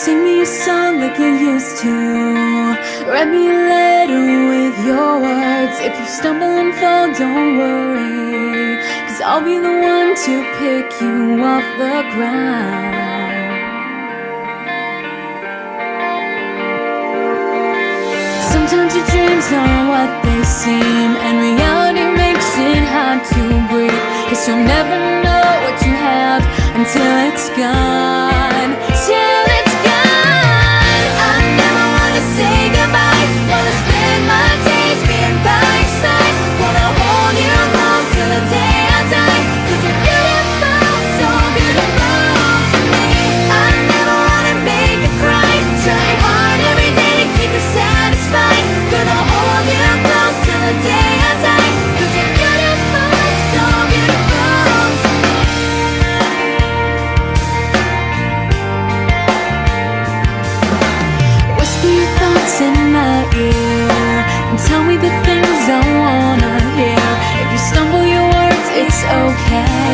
Sing me a song like you used to. Write me a letter with your words. If you stumble and fall, don't worry, 'cause I'll be the one to pick you off the ground. Sometimes your dreams aren't what they seem, and reality makes it hard to breathe. 'Cause you'll never know what you have until it's gone. Till it's gone. I never wanna say goodbye. Wanna spend my days being by your side. Wanna hold you close till the day I die. 'Cause you're beautiful, so beautiful to me. I never wanna make you cry. Trying hard every day to keep you satisfied. Gonna hold you close till the day I die. 'Cause you're beautiful, so beautiful to me. Whisper your thoughts in my ear and tell me the things I wanna hear. If you stumble your words, it's okay.